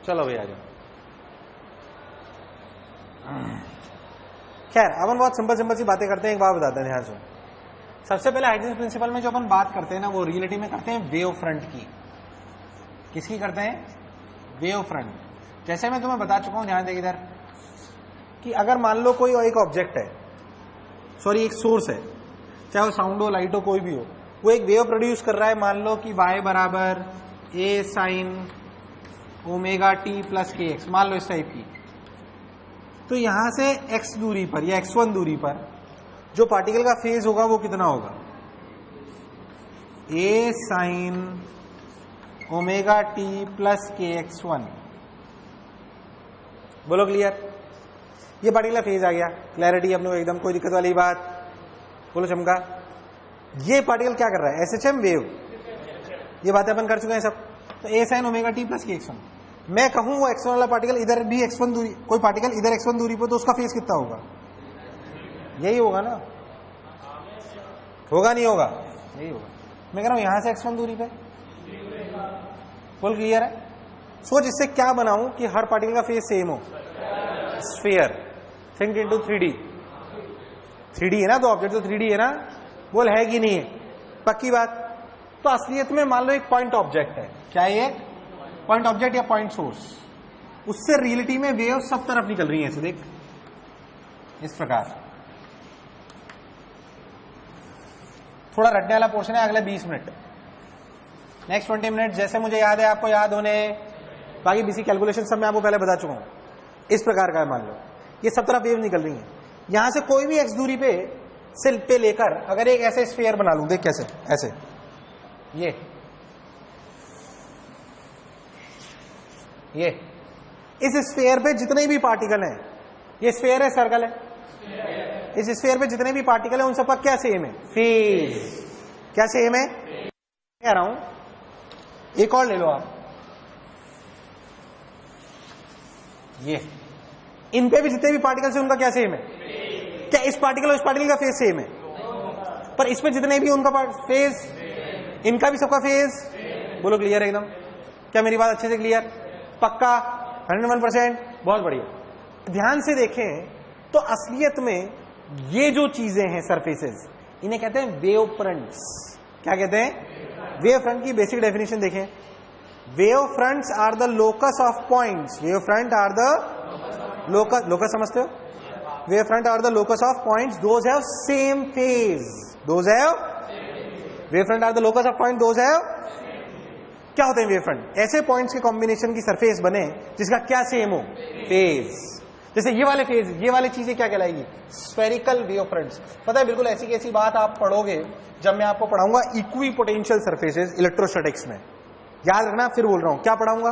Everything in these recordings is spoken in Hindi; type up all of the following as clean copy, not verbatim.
चलो भैया आ जाओ। खैर अपन बहुत सिंपल सिंपल सी बातें करते हैं, एक बात बताते हैं ध्यान से। सबसे पहले हाइजेंस प्रिंसिपल में जो अपन बात करते हैं ना, वो रियलिटी में करते हैं वेव फ्रंट की। किसकी करते हैं? Wave front. जैसे मैं तुम्हें बता चुका हूं, ध्यान दें इधर, कि अगर मान लो कोई एक ऑब्जेक्ट है, सॉरी एक सोर्स है, चाहे वो साउंड हो, लाइट हो, कोई भी हो, वो एक वेव प्रोड्यूस कर रहा है। मान लो कि y बराबर a sine omega T plus के एक्स, मान लो इस टाइप की। तो यहां से x दूरी पर या x1 दूरी पर जो पार्टिकल का फेज होगा वो कितना होगा? a sine omega T plus के x1। बोलो क्लियर? ये पार्टिकल का फेज आ गया, क्लैरिटी अपने को एकदम, कोई दिक्कत वाली बात? बोलो चमका। ये पार्टिकल क्या कर रहा है? SHM wave. ये बातें अपन कर चुके हैं सब। तो a sine omega T plus के x1, मैं कहूं वो x1 वाला पार्टिकल इधर भी x1 दूरी, कोई पार्टिकल इधर x1 दूरी पर, तो उसका फेज कितना होगा? यही होगा ना? होगा नहीं होगा? यही होगा। मैं कह रहा हूं यहां से x1 दूरी पे, फुल क्लियर है? सोच इससे क्या बनाऊं कि हर पार्टिकल का फेज सेम हो? Sphere. Think into 3D। 3D है ना, तो ऑब्जेक्ट तो 3D है ना? बोल है कि नहीं है? पक्की बात? तो असलियत में मान लो एक पॉइंट ऑब्जेक्ट है। क्या ये? पॉइंट ऑब्जेक्ट या पॉइंट सोर्स। उससे रियलिटी में वेव सब तरफ निकल रही है, ऐसे देख, इस प्रकार। थोड़ा रटने वाला पोर्शन है, अगले 20 मिनट, नेक्स्ट 20 मिनट जैसे मुझे याद है आपको याद होने, बाकी बीसी कैलकुलेशन सब मैं आपको पहले बता चुका हूं। इस प्रकार का है, मान लो ये सब तरफ वेव निकल रही है। यहां से कोई भी एक्स दूरी पे लेकर अगर एक ऐसे स्फीयर बना लूं, देख कैसे, ऐसे, ये इस स्फीयर पे जितने भी पार्टिकल हैं, ये स्फीयर है, सर्कल है, इस स्फीयर पे जितने भी पार्टिकल हैं उन सबका क्या सेम है? फेज। क्या सेम है? कह रहा हूं एक और ले लो आप, ये इन पे भी जितने भी पार्टिकल्स हैं उनका क्या सेम है? क्या इस पार्टिकल और इस पार्टिकल का फेज सेम है? पर इसमें जितने भी उनका फेज, इनका भी सबका फेज। बोलो क्लियर है एकदम? क्या मेरी बात अच्छे से क्लियर? पक्का? 101%? बहुत बढ़िया। ध्यान से देखें तो असलियत में ये जो चीजें हैं सरफेसेस, इन्हें कहते हैं वेव फ्रंट्स। क्या कहते हैं? वेव फ्रंट की बेसिक डेफिनेशन देखें। Wave fronts are the locus of points. Wave front are the locus, locus समझते हो? Wave front are the locus of points those have same phase. Those have, wave front are the locus of point those have. क्या होते हैं वेव फ्रंट? ऐसे पॉइंट्स के कॉम्बिनेशन की सरफेस बने जिसका क्या सेम हो? फेज। जैसे ये वाले फेज, ये वाली चीजें क्या कहलाएगी? Spherical wave fronts. पता है बिल्कुल ऐसी कैसी बात आप पढ़ोगे जब मैं आपको पढ़ाऊंगा इक्वी पोटेंशियल सरफेसेस इलेक्ट्रोस्टैटिक्स में। याद रखना, फिर बोल रहा हूं क्या पढ़ाऊंगा,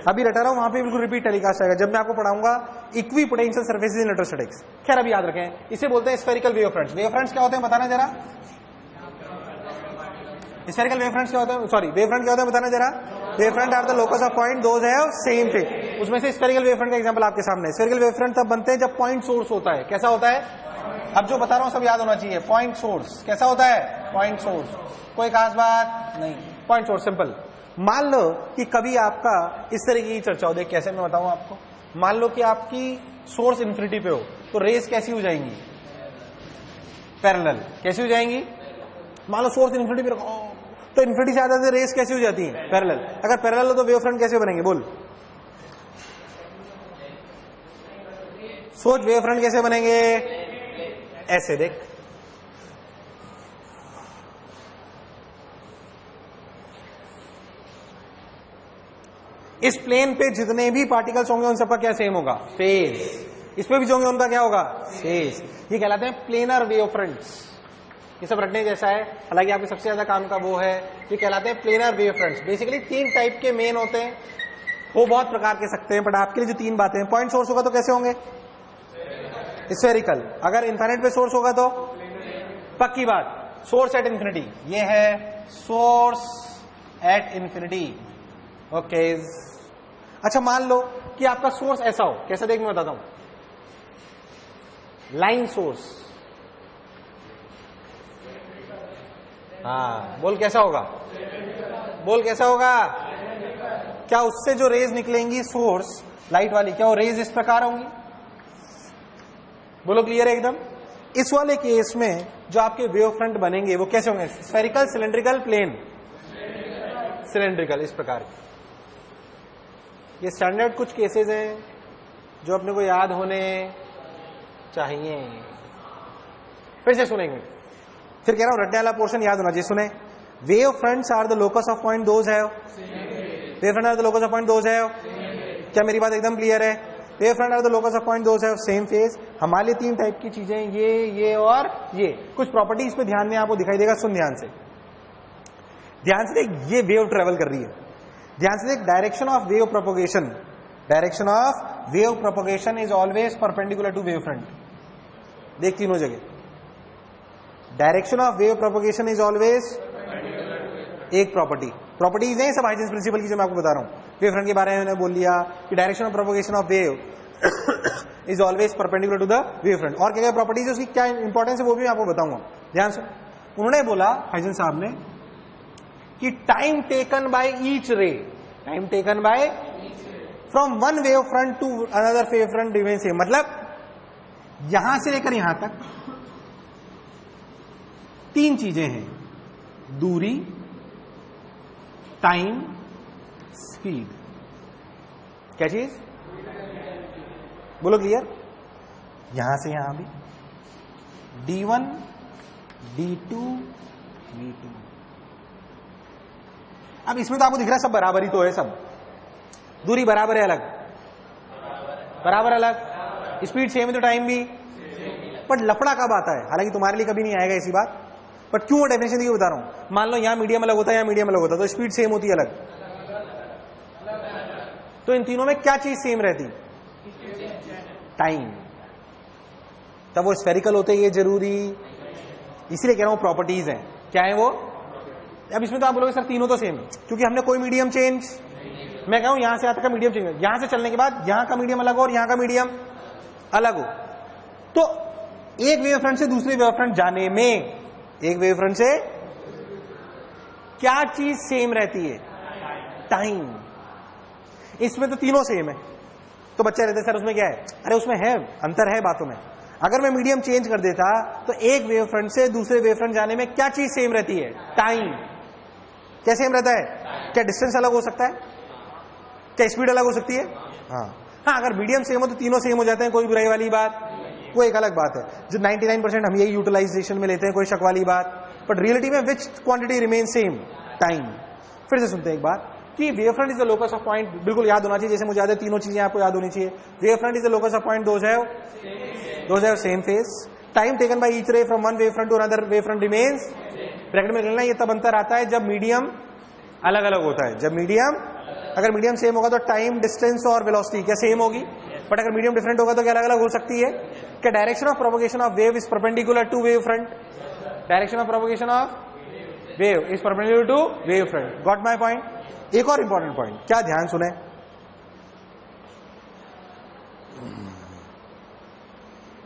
अभी रटा रहा हूं, वहां पे बिल्कुल रिपीट टेलीकास्ट आएगा जब मैं आपको पढ़ाऊंगा equi potential surfaces in electrostatics. खैर अभी याद रखें, इसे बोलते हैं spherical wave fronts. Wave fronts क्या होते हैं बताना जरा? स्फेरिकल वेव फ्रंट्स क्या होते हैं? सॉरी, वेव फ्रंट क्या होते हैं बताना जरा? Wave front are the locus of point those have same phase. उसमें से स्फेरिकल वेव फ्रंट का एग्जांपल आपके सामने है। स्फेरिकल वेव फ्रंट तब बनते हैं जब पॉइंट सोर्स होता है। कैसा होता है? अब जो बता रहा हूं सब याद होना चाहिए। पॉइंट सोर्स कैसा होता है? Point source. कोई खास बात नहीं, पॉइंट सोर्स सिंपल। मान लो कि कभी आपका इस तरह की चर्चा हो, देख कैसे मैं बताऊं आपको। मान लो कि आपकी सोर्स इन्फिनिटी पे हो तो रेस कैसी हो जाएंगी? पैरेलल। कैसी हो जाएंगी? मान लो सोर्स इन्फिनिटी पे रखो तो इन्फिनिटी से आते रेस कैसी हो जाती है? पैरेलल। अगर पैरेलल हो तो वेव फ्रंट कैसे बनेंगे? बोल, सोच वेव फ्रंट कैसे बनेंगे? ऐसे देख, इस प्लेन पे जितने भी पार्टिकल्स होंगे उन सबका क्या सेम होगा? फेज। इस पे भी जो होंगे उनका क्या होगा? फेज। ये कहलाते हैं प्लेनर वेव फ्रंट्स। ये सब रटने जैसा है, हालांकि आपके सबसे ज्यादा काम का वो है, ये कहलाते हैं planar wave fronts. Basically 3 type के मेन होते हैं, वो बहुत प्रकार के सकते हैं, बट आपके लिए जो 3 बातें हैं, पॉइंट सोर्स होगा तो कैसे होंगे? स्फेरिकल। अगर इनफाइनाइट पे सोर्स होगा तो पक्की बात, सोर्स एट इन्फिनिटी। ये है सोर्स एट इन्फिनिटी। ओके। अच्छा मान लो कि आपका सोर्स ऐसा हो, कैसा देख मैं बताता हूं, लाइन सोर्स। हाँ बोल कैसा होगा? बोल कैसा होगा? क्या उससे जो रेज निकलेंगी सोर्स लाइट वाली, क्या वो रेज इस प्रकार होंगी? बोलो क्लियर है एकदम? इस वाले केस में जो आपके वेव फ्रंट बनेंगे वो कैसे होंगे? Spherical, cylindrical, plane? सिलेंड्रिकल, इस प्रकार के। ये स्टैंडर्ड कुछ केसेस हैं जो अपने को याद होने चाहिए। फिर से सुनेंगे, फिर कह रहा हूं रटने वाला पोर्शन याद होना चाहिए। सुने, wave fronts are the locus of point those है, wave front are the locus of point those है। क्या मेरी बात एकदम क्लियर है? Wave front are the locus of point those है सेम फेज। हमारे लिए तीन टाइप की चीजें, ये और ये। कुछ प्रॉपर्टीज पे ध्यान में आपको दिखाई देगा, सुन ध्यान से, ध्यान से देख। ये वेव ट्रेवल कर रही है, ध्यान से देख। Direction of wave propagation, direction of wave propagation is always perpendicular to wave front. देख तीनों जगह, direction of wave propagation is always एक प्रॉपर्टीज है सब हाइजेंस प्रिंसिपल की जो मैं आपको बता रहा हूं। वेव फ्रंट के बारे में मैंने बोल लिया कि direction of propagation of wave is always perpendicular to the wave front. और क्या क्या प्रॉपर्टीज है उसकी, क्या इंपॉर्टेंस है, वो भी मैं आपको बताऊंगा। ध्यान से, उन्होंने बोला हाइजेंस साहब ने कि time taken by each ray, time taken by from one wave front to another wave front remain same. मतलब यहां से लेकर यहां तक तीन चीजें हैं, दूरी, टाइम, स्पीड। क्या चीज? बोलो क्लियर। यहां से यहां भी d1, d2, v2। अब इसमें तो आपको दिख रहा है सब बराबर ही तो है, सब दूरी बराबर है, अलग बराबर अलग, स्पीड सेम है तो टाइम भी। बट लफड़ा कब आता है? हालांकि तुम्हारे लिए कभी नहीं आएगा ऐसी बात, बट क्यों डेफिनेशन दी बता रहा हूं। मान लो यहां मीडियम अलग होता है, यहां मीडियम अलग होता है, तो स्पीड सेम होती है अलग। तो इन तीनों में क्या चीज सेम रहती? टाइम। तब वो स्फेरिकल होते, ये जरूरी, इसीलिए कह रहा हूं प्रॉपर्टीज हैं। क्या है वो? अब इसमें तो आप बोलोगे सर तीनों तो सेम, क्योंकि हमने कोई मीडियम चेंज, मैं कहूं यहां से यहां तक का मीडियम चेंज, यहां से चलने के बाद यहां का मीडियम अलग हो और यहां का मीडियम अलग हो, तो एक वेव फ्रंट से दूसरे वेव फ्रंट जाने में, एक वेव फ्रंट से क्या चीज सेम रहती है? टाइम। इसमें तो तीनों सेम है। तो बच्चे रहते सर उसमें क्या है? अरे उसमें है, अंतर है बातों में। अगर मैं मीडियम चेंज कर देता तो एक वेव फ्रंट से दूसरे वेव फ्रंट जाने में क्या चीज सेम रहती है? टाइम। क्या सेम रहता है? क्या डिस्टेंस अलग हो सकता है? क्या स्पीड अलग हो सकती है? हाँ, अगर मीडियम सेम हो तो तीनों सेम हो जाते हैं, कोई बुराई वाली बात, वो एक अलग बात है। जो 99% हम यही यूटिलाइजेशन में लेते हैं, कोई शक वाली बात। बट रियलिटी में विच क्वांटिटी रिमेन सेम? टाइम। फिर से सुनते हैं एक बार कि wave front is the locus of point, बिल्कुल याद होना चाहिए, जैसे मुझे याद है तीनों चीजें आपको याद होनी चाहिए। Wave front is the locus of point those have same phase. Time taken by each ray from one wave front to another wave front remains. Bracket में लिखना, ये तब अंतर आता है जब मीडियम अलग अलग होता है। जब मीडियम, अगर मीडियम सेम होगा तो टाइम, डिस्टेंस और वेलोसिटी क्या सेम होगी? बट अगर मीडियम डिफरेंट होगा तो क्या अलग अलग हो सकती है? क्या direction of propagation of wave is perpendicular to wave front? Direction of propagation of wave is perpendicular to wave front. Got my point? एक और इंपॉर्टेंट पॉइंट, क्या ध्यान सुने,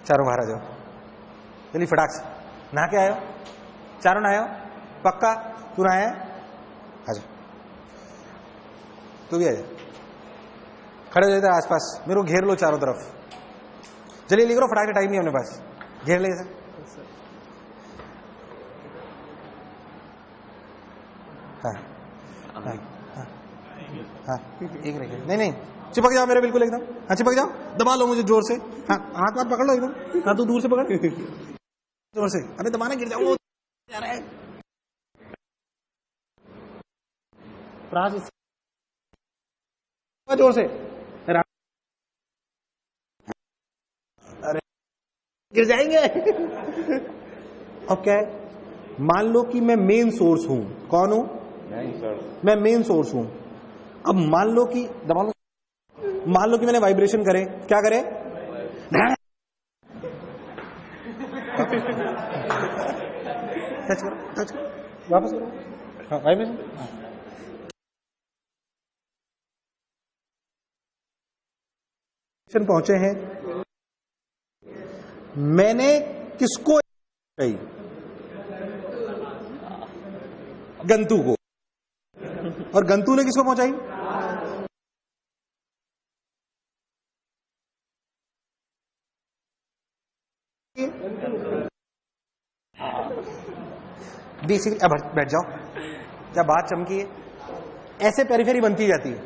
चारों बाहर आ जाओ चलिए फटाक से। नहा के आयो? चारों नहाए हो? पक्का? तू नहाया? आजा, तू भी आजा, खड़े हो जाते आसपास, मेरे को घेर लो चारों तरफ। चलिए लिख लो फटाक से, टाइम नहीं अपने पास, घेर ले सर। हाँ हाँ हाँ हाँ, एक रखे, नहीं चिपक जाओ मेरे बिल्कुल एकदम। हाँ चिपक जाओ, दबा लो मुझे जोर से। हाँ हाथ हाथ पकड़ लो एकदम। हाँ तू दूर से पकड़ जोर से, अबे दबाना, गिर जाओ जा रहा है। जोर से, अरे गिर जाएंगे। अब क्या है, मान लो कि मैं मेन सोर्स हूं। कौन हूं? मैं मेन सोर्स हूं। अब मान लो कि दबा लो, मान लो कि मैंने वाइब्रेशन करे, क्या करे? टच करो, टच करो, वापस करो। हाँ वाइब्रेशन, पहुंचे हैं। मैंने किसको कही? गंतु को। और गंतु ने किसको पहुंचाई? बेसिकली, अब बैठ जाओ, जब बात चमकी है, ऐसे पेरिफेरी बनती जाती है।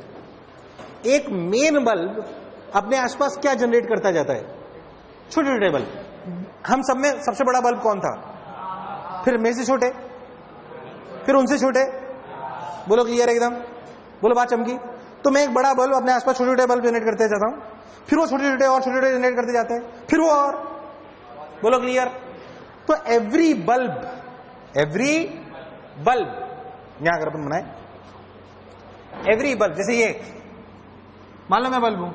एक मेन बल्ब अपने आसपास क्या जनरेट करता जाता है? छोटे छोटे बल्ब। हम सब में सबसे बड़ा बल्ब कौन था? फिर मेरे से छोटे, फिर उनसे छोटे। बोलो क्लियर एकदम, बोलो बात चमकी। तो मैं एक बड़ा बल्ब अपने आसपास छोटे छोटे बल्ब जनरेट करते जाता हूं, फिर वो छोटे छोटे और छोटे छोटे जनरेट करते जाते हैं, फिर वो और। बोलो क्लियर। तो एवरी बल्ब यहां अगर अपन बनाए, एवरी बल्ब, जैसे ये मान लो मैं बल्ब हूं,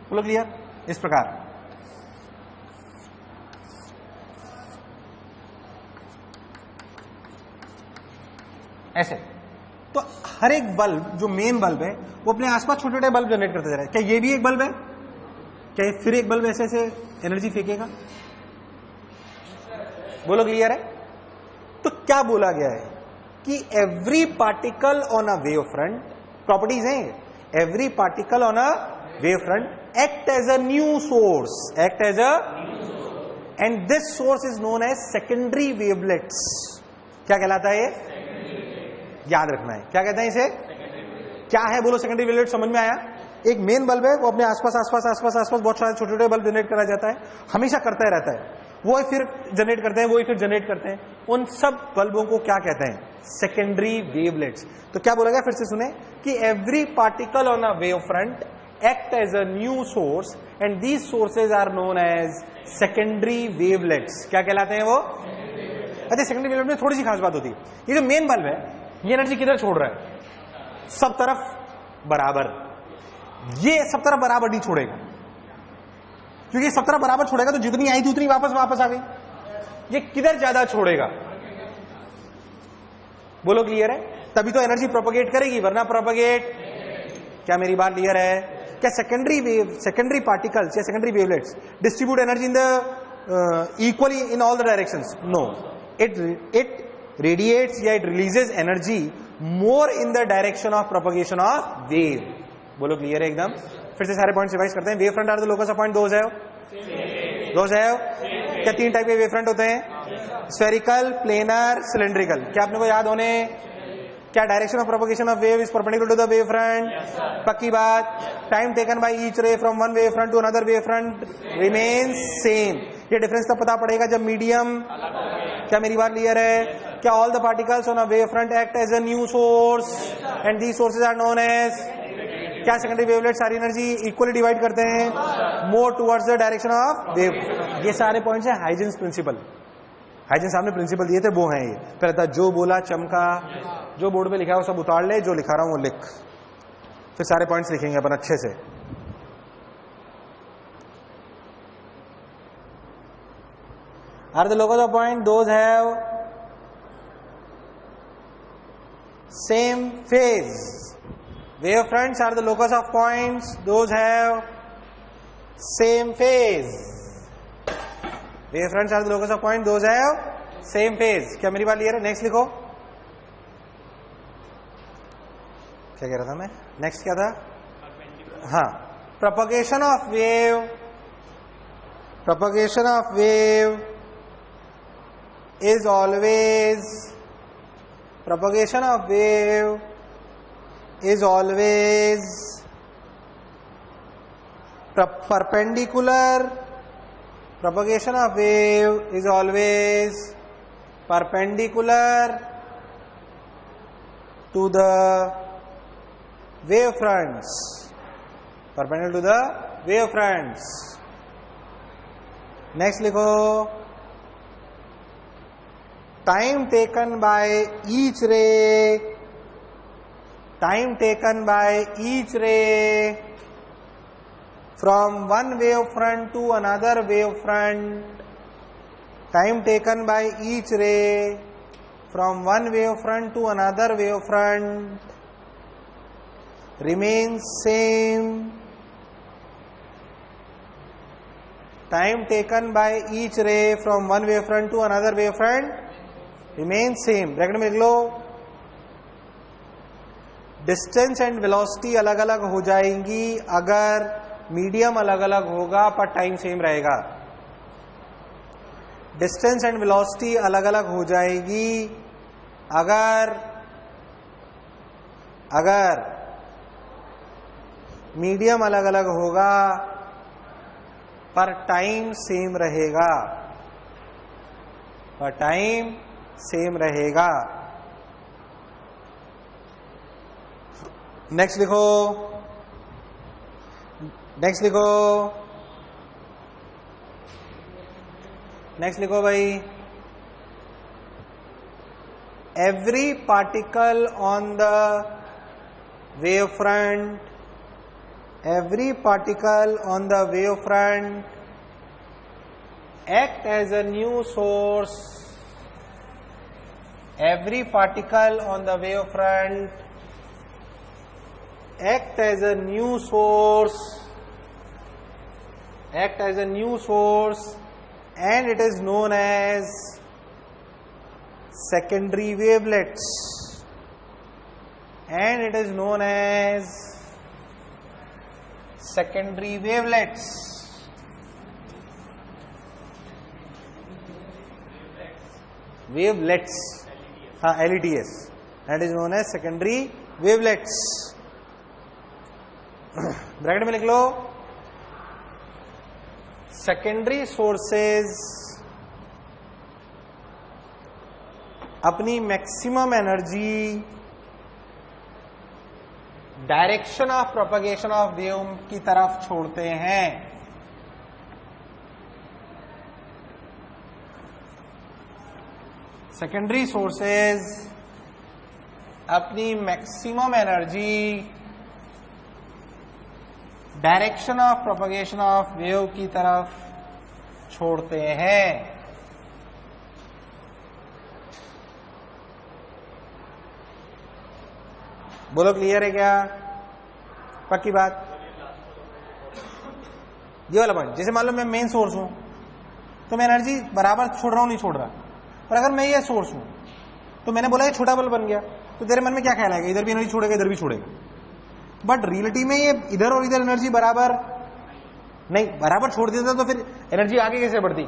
बोलो क्लियर, इस प्रकार। ऐसे। तो हर एक बल्ब जो मेन बल्ब है वो अपने आसपास छोटे छोटे बल्ब जनरेट करते जा रहे हैं। क्या ये भी एक बल्ब है? क्या ये फिर एक बल्ब ऐसे ऐसे एनर्जी फेंकेगा? बोलो क्लियर है। तो क्या बोला गया है कि every particle on a wave front, properties हैं, every particle on a wave front act as a new source, act as a, and this source is known as secondary wavelets. क्या कहलाता है ये? याद रखना है, क्या कहते हैं इसे? क्या है? बोलो सेकेंडरी वेवलेट। समझ में आया? एक मेन बल्ब है, वो अपने आसपास आसपास आसपास आसपास बहुत सारे छोटे छोटे बल्ब जनरेट करा जाता है, हमेशा करता ही रहता है, वो ही फिर जनरेट करते हैं, वो ही फिर जनरेट करते हैं। उन सब बल्बों को क्या कहते हैं? Secondary wavelets. तो क्या बोला गया, फिर से सुने, कि every particle on a wave front act as a new source and these sources are known as secondary wavelets. क्या कहलाते हैं वो? अच्छा, सेकेंडरी वेवलेट में थोड़ी सी खास बात होती है, ये जो मेन बल्ब है ये एनर्जी किधर छोड़ रहा है? सब तरफ बराबर। ये सब तरफ बराबर नहीं छोड़ेगा, क्योंकि सब तरफ बराबर छोड़ेगा तो जितनी आई थी उतनी वापस आ गई। ये किधर ज्यादा छोड़ेगा? बोलो क्लियर है। तभी तो एनर्जी प्रोपगेट करेगी, वरना प्रोपगेट, क्या मेरी बात क्लियर है? क्या सेकेंडरी पार्टिकल्स या secondary wavelets distribute energy in the equally in all the directions? No, it radiates या it releases energy more in the direction of propagation of wave. बोलो क्लियर है एकदम। फिर से सारे पॉइंट्स रिवाइज करते हैं। Wave front are the locus of point, those है। क्या तीन टाइप के वेव फ्रंट होते हैं? Spherical, planar, cylindrical. क्या अपने को याद होने? क्या direction of propagation of wave is perpendicular to the wave front? पक्की बात। Time taken by each ray from one wave front to another wave front remains same. ये डिफरेंस तब पता पड़ेगा जब मीडियम, क्या मेरी बात क्लियर है? क्या all the particles on a wave front act as a new source and these sources are known as, क्या सेकेंडरी वेवलेट सारी एनर्जी इक्वली डिवाइड करते हैं more towards the direction of wave. ये सारे पॉइंट्स है हाइजेंस प्रिंसिपल। हाइजेंस साहब ने प्रिंसिपल दिए थे, वो हैं ये। पहले था जो बोला चमका, जो बोर्ड पे लिखा है वो सब उतार ले, जो लिखा रहा हूं वो लिख, फिर सारे पॉइंट्स लिखेंगे अपन अच्छे से। Are the locus of point those have same phase. Wave fronts are the locus of points, those have same phase. Wave fronts are the locus of points, those have same phase. क्या मेरी बात क्लियर है? नेक्स्ट लिखो। क्या कह रहा था मैं? नेक्स्ट क्या था? हाँ, propagation of wave is always perpendicular. Propagation of wave is always perpendicular to the wave fronts. Perpendicular to the wave fronts. Next लिखो, time taken by each ray from one wave front to another wave front, time taken by each ray from one wave front to another wave front remains same. Time taken by each ray from one wave front to another wave front remains same. Bracket में लिख लो, डिस्टेंस एंड वेलोसिटी अलग अलग हो जाएंगी अगर मीडियम अलग अलग होगा पर टाइम सेम रहेगा। डिस्टेंस एंड वेलोसिटी अलग अलग हो जाएगी अगर मीडियम अलग अलग होगा पर टाइम सेम रहेगा, नेक्स्ट लिखो भाई, every particle on the wavefront act as a new source. Every particle on the wavefront act as a new source, and it is known as secondary wavelets. हाँ, LEDs, that is known as secondary wavelets. Bracket में लिख लो, सेकेंडरी सोर्सेज अपनी maximum energy direction of propagation of wave की तरफ छोड़ते हैं। सेकेंडरी सोर्सेज अपनी maximum energy direction of propagation of wave की तरफ छोड़ते हैं। बोलो, क्लियर है क्या? पक्की बात? ये वाला पॉइंट, जैसे मान लो मैं मेन सोर्स हूं तो मैं एनर्जी बराबर छोड़ रहा हूं, नहीं छोड़ रहा। पर अगर मैं ये सोर्स हूं तो मैंने बोला ये छोटा बल्ब बन गया, तो तेरे मन में क्या ख्याल आएगा? इधर भी एनर्जी छोड़ेगा, इधर भी छोड़ेगा। बट रियलिटी में ये इधर और इधर एनर्जी बराबर नहीं, बराबर छोड़ देता तो फिर एनर्जी आगे कैसे बढ़ती?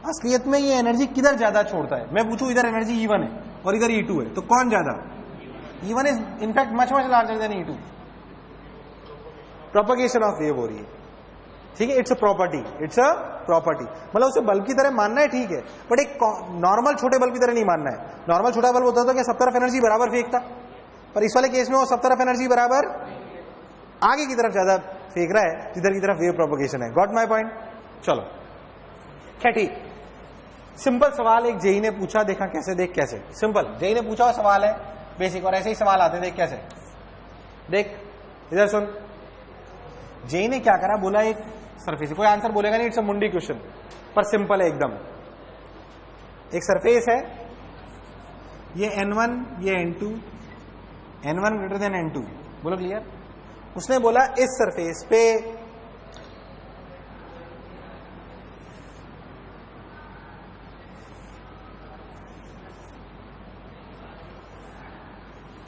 असलियत में ये एनर्जी किधर ज्यादा छोड़ता है? मैं पूछूं, इधर एनर्जी E1 है और इधर E2 है, तो कौन ज्यादा? E1 is in fact much larger than E2। Propagation of wave हो रही है, ठीक है। इट्स अ प्रॉपर्टी, मतलब उसे बल्ब की तरह मानना है, ठीक है, बट एक नॉर्मल छोटे बल्ब की तरह नहीं मानना है। नॉर्मल छोटा बल्ब होता तो क्या सब तरफ एनर्जी बराबर फेंकता? पर इस वाले केस में वो सब तरफ एनर्जी बराबर आगे की तरफ ज्यादा फेंक रहा है, जिधर की तरफ वेव प्रोपगेशन है। Got my point? चलो क्या, ठीक। सिंपल सवाल एक जेई ने पूछा, देखा कैसे, देख कैसे। सिंपल जेई ने पूछा हुआ सवाल है, बेसिक, और ऐसे ही सवाल आते हैं, देख कैसे। देख इधर सुन, जेई ने क्या करा, बोला एक सरफेस, कोई आंसर बोलेगा नहीं, इट्स अ मुंडी क्वेश्चन, पर सिंपल है एकदम। एक सरफेस है, ये N1, ये N2, N1 greater than N2, बोलो क्लियर। उसने बोला इस सरफेस पे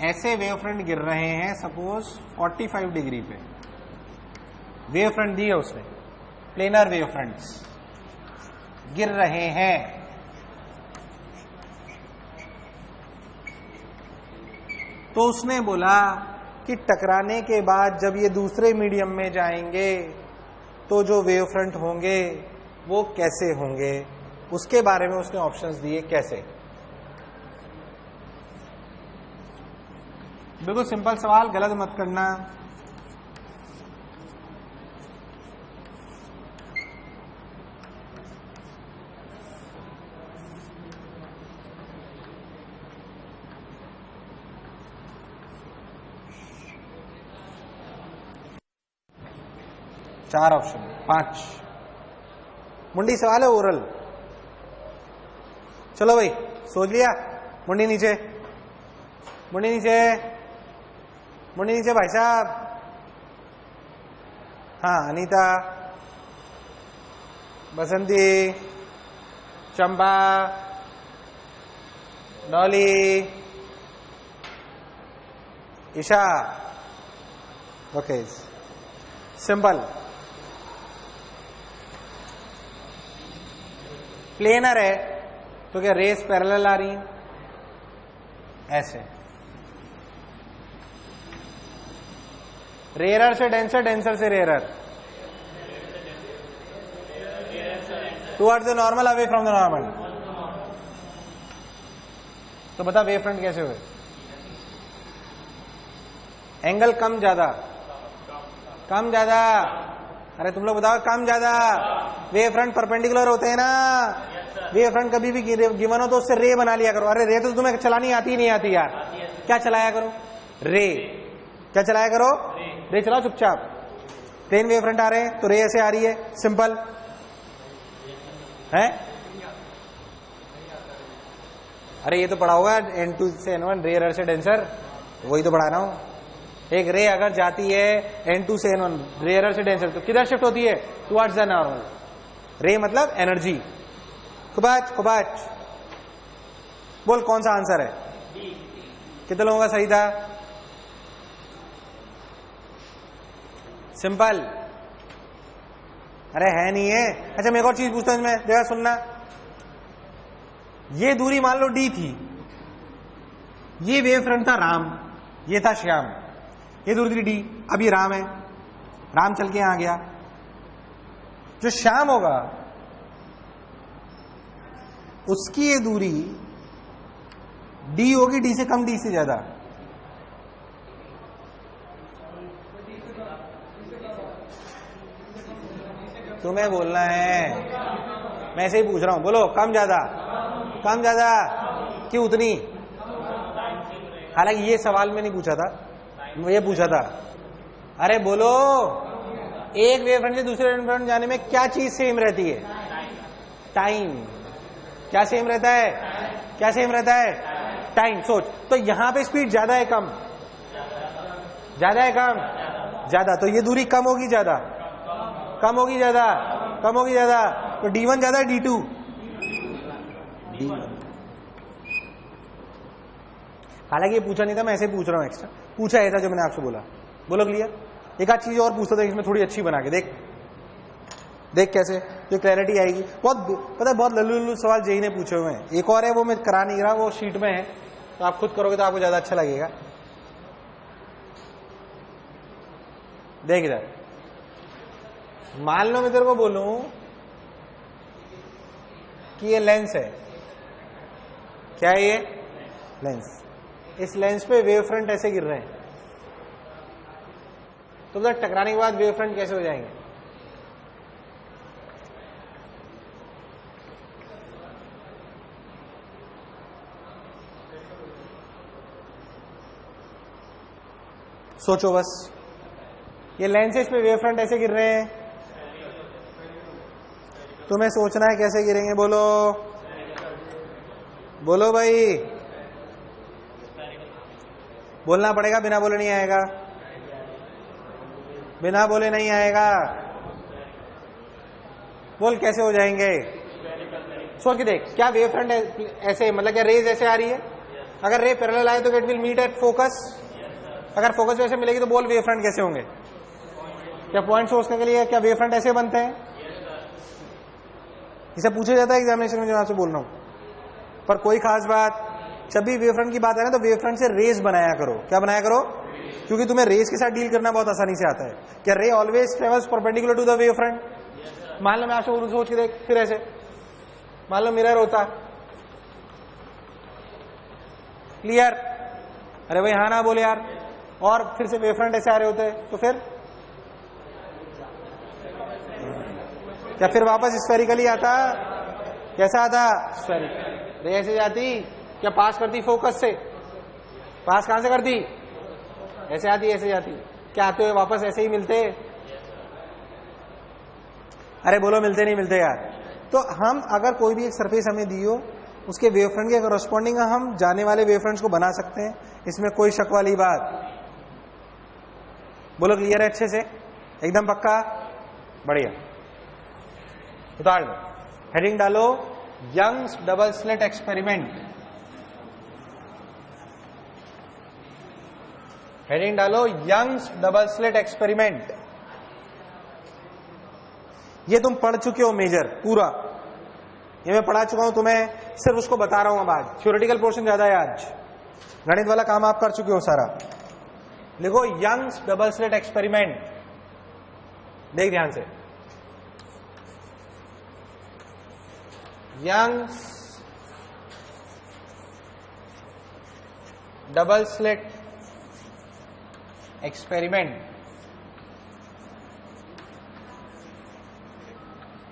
ऐसे वेव फ्रंट गिर रहे हैं, सपोज 45 डिग्री पे वेव फ्रंट दी है उसने, प्लेनर वेव फ्रंट्स गिर रहे हैं। तो उसने बोला कि टकराने के बाद जब ये दूसरे मीडियम में जाएंगे तो जो वेव फ्रंट होंगे वो कैसे होंगे, उसके बारे में उसने ऑप्शंस दिए। कैसे? बिल्कुल सिंपल सवाल, गलत मत करना। चार ऑप्शन, 5 मुंडी सवाल है, ओरल। चलो भाई, सोच लिया? मुंडी नीचे, मुंडी नीचे, मुंडी नीचे भाई साहब। हाँ, Anita, Basanti, Champa, Dolly, Isha. Okay, simple. Planar है तो क्या रेस पैरेलल आ रही है? ऐसे, रेयरर से डेंसर, डेंसर से rarer, towards the normal, away from the normal. तो बता वेव फ्रंट कैसे हुए? एंगल कम ज्यादा, कम ज्यादा, अरे तुम लोग बताओ कम ज्यादा। वेव फ्रंट परपेंडिकुलर होते हैं ना, वेव फ्रंट कभी भी गिवन हो तो उससे रे बना लिया करो। अरे रे तो तुम्हें चलानी आती ही नहीं आती यार, क्या चलाया करो? रे, क्या चलाया करो? रे चलाओ चुपचाप। प्लेन वेव फ्रंट आ रहे हैं तो रे ऐसे आ रही है, सिंपल है। अरे ये तो पढ़ा होगा N2 से N1, रेयर से डेंसर, वही तो पढ़ा रहा हूं। एक रे अगर जाती है N2 से N1, रेयर से डेंसर, तो किधर शिफ्ट होती है? Towards the normal. रे मतलब एनर्जी। खुबाच खुबाच बोल कौन सा आंसर है? कितने लोगों का सही था? सिंपल। अरे है नहीं है। अच्छा मैं एक और चीज पूछता हूं इसमें, देखा सुनना। ये दूरी मान लो d थी, ये वेव फ्रंट था राम, ये था श्याम, ये दूरी थी d। अब ये राम है, राम चल के यहां गया, जो श्याम होगा उसकी ये दूरी d होगी d से कम, d से ज्यादा। तुम्हें बोलना है, मैं ऐसे ही पूछ रहा हूं, बोलो कम ज्यादा, कम ज्यादा, क्यों उतनी? हालांकि ये सवाल में नहीं पूछा था, ये पूछा था। अरे बोलो, एक वेव फ्रंट से दूसरे वेव फ्रंट जाने में क्या चीज सेम रहती है? टाइम। क्या सेम रहता है? क्या सेम रहता है? टाइम। सोच, तो यहां पे स्पीड ज्यादा है कम? ज्यादा है कम? ज्यादा। तो ये दूरी कम होगी ज्यादा? कम होगी ज्यादा? कम होगी ज्यादा। तो d1 ज्यादा है d2? d1। हालांकि ये पूछा नहीं था, मैं ऐसे पूछ रहा हूं, एक्स्ट्रा पूछा है था जो मैंने आपसे बोला। बोलो क्लियर? एक आध चीज और पूछता था इसमें थोड़ी अच्छी बना के देख, देख कैसे जो क्लैरिटी आएगी। बहुत पता है, बहुत लल्लू लल्लू सवाल जेई ने पूछे हुए हैं। एक और है, वो मैं करा नहीं रहा, वो शीट में है, तो आप खुद करोगे तो आपको ज्यादा अच्छा लगेगा। देख इधर, मान लो मैं तेरे को बोलूं कि ये लेंस है। क्या है ये? लेंस। इस लेंस पे वेव फ्रंट ऐसे गिर रहे हैं, तो बता टकराने के बाद वेव फ्रंट कैसे हो जाएंगे? सोचो बस, ये लेंसेज पे वेव फ्रंट ऐसे गिर रहे हैं, तुम्हें सोचना है कैसे गिरेंगे। बोलो बोलो भाई, बोलना पड़ेगा, बिना बोले नहीं आएगा, बिना बोले नहीं आएगा। बोल कैसे हो जाएंगे? सोच के देख, क्या वेव फ्रंट ऐसे, मतलब क्या रेज ऐसे आ रही है? अगर रे पैरेलल आए तो it will meet at focus. अगर फोकस वैसे मिलेगी तो बोल वेव फ्रंट कैसे होंगे? क्या पॉइंट सोचने के लिए क्या वेव फ्रंट ऐसे बनते हैं? इसे पूछा जाता है एग्जामिनेशन में, जो आपसे बोल रहा हूं। पर कोई खास बात, जब भी वेव फ्रंट की बात है ना, तो वेव फ्रंट से रेज बनाया करो। क्या बनाया करो? क्योंकि तुम्हें रेज के साथ डील करना बहुत आसानी से आता है। क्या ray always travels perpendicular to the wave front? मान लो मैं आपसे बोलूं, सोच के देख फिर ऐसे, मान लो मिरर होता, क्लियर? अरे भाई हाँ ना बोले यार। और फिर से वेव फ्रंट ऐसे आ रहे होते तो फिर क्या फिर वापस स्फेरिकली आता? कैसा आता? स्फेरिकल। रे ऐसे जाती, क्या पास करती फोकस से? पास कहां से करती? ऐसे आती, ऐसे जाती। क्या आते हुए वापस ऐसे ही मिलते? अरे बोलो मिलते नहीं मिलते यार। तो हम अगर कोई भी एक सरफेस हमें दी हो, उसके वेव फ्रंट के कॉरस्पॉन्डिंग हम जाने वाले वेव फ्रंट्स को बना सकते हैं, इसमें कोई शक वाली बात। बोलो क्लियर है अच्छे से? एकदम पक्का? बढ़िया। उतार दो, हेडिंग डालो Young's double slit experiment. Heading डालो यंग्स डबल स्लिट एक्सपेरिमेंट। ये तुम पढ़ चुके हो मेजर पूरा, ये मैं पढ़ा चुका हूं तुम्हें, सिर्फ उसको बता रहा हूं। अब आज थ्योरेटिकल पोर्शन ज्यादा है आज। गणित वाला काम आप कर चुके हो सारा। लिखो यंग्स डबल स्लिट एक्सपेरिमेंट। देख ध्यान से, यंग्स डबल स्लिट एक्सपेरिमेंट।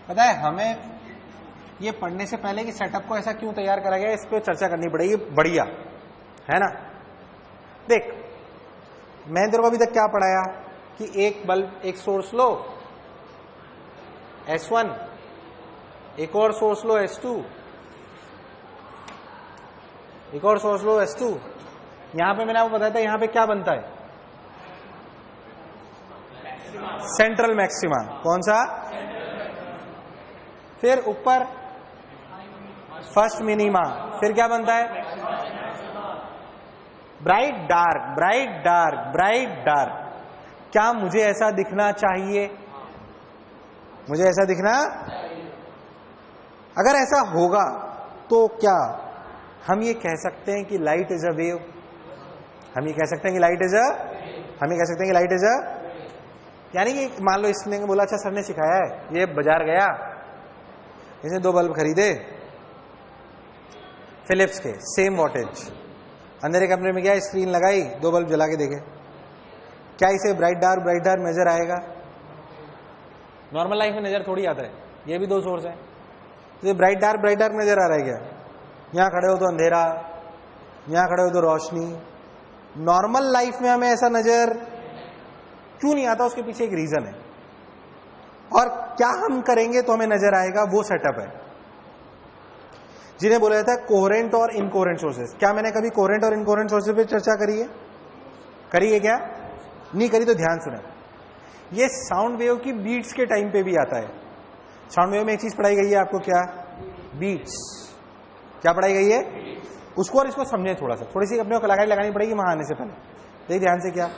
पता है हमें ये पढ़ने से पहले कि सेटअप को ऐसा क्यों तैयार करा गया, इस पर चर्चा करनी पड़ेगी, बढ़िया है ना। देख मैंने तेरे को अभी तक क्या पढ़ाया कि एक बल्ब, एक सोर्स लो S1, एक और सोर्स लो S2, एक और सोर्स लो S2। यहां पे मैंने आपको बताया था यहां पे क्या बनता है, सेंट्रल मैक्सिमा। कौन सा? फिर ऊपर फर्स्ट मिनिमा। फिर क्या बनता है? Bright dark, bright dark, bright dark. क्या मुझे ऐसा दिखना चाहिए? मुझे ऐसा दिखना, अगर ऐसा होगा तो क्या हम ये कह सकते हैं कि लाइट इज अ वेव? हम ये कह सकते हैं कि लाइट इज अ, हम ये कह सकते हैं कि लाइट इज अ, यानी कि मान लो इसने बोला अच्छा सर ने सिखाया है, ये बाजार गया, इसने 2 बल्ब खरीदे फिलिप्स के, सेम वॉटेज, अंधेरे कमरे में गया, स्क्रीन लगाई, 2 बल्ब जला के देखे, क्या इसे ब्राइट डार्क नजर आएगा? नॉर्मल लाइफ में नजर थोड़ी आता है, ये भी 2 सोर्स है, तो ब्राइट डार्क नजर आ रहा है क्या? यहां खड़े हो तो अंधेरा, यहां खड़े हो तो रोशनी। नॉर्मल लाइफ में हमें ऐसा नजर क्यों नहीं आता? उसके पीछे एक रीजन है, और क्या हम करेंगे तो हमें नजर आएगा, वो सेटअप है जिन्हें बोला जाता है कोहेरेंट और इनकोहेरेंट सोर्सेस। क्या मैंने कभी कोहेरेंट और इनकोहेरेंट सोर्सेस पे चर्चा करी है? करी है क्या? नहीं करी तो ध्यान सुने। ये साउंड वेव की बीट्स के टाइम पे भी आता है। साउंड वेव में एक चीज पढ़ाई गई है आपको, क्या? बीट्स। क्या पढ़ाई गई है? उसको और इसको समझें थोड़ा सा, थोड़ी सी अपने को कलाकारी लगानी पड़ेगी वहां आने से पहले। देख ध्यान से, क्या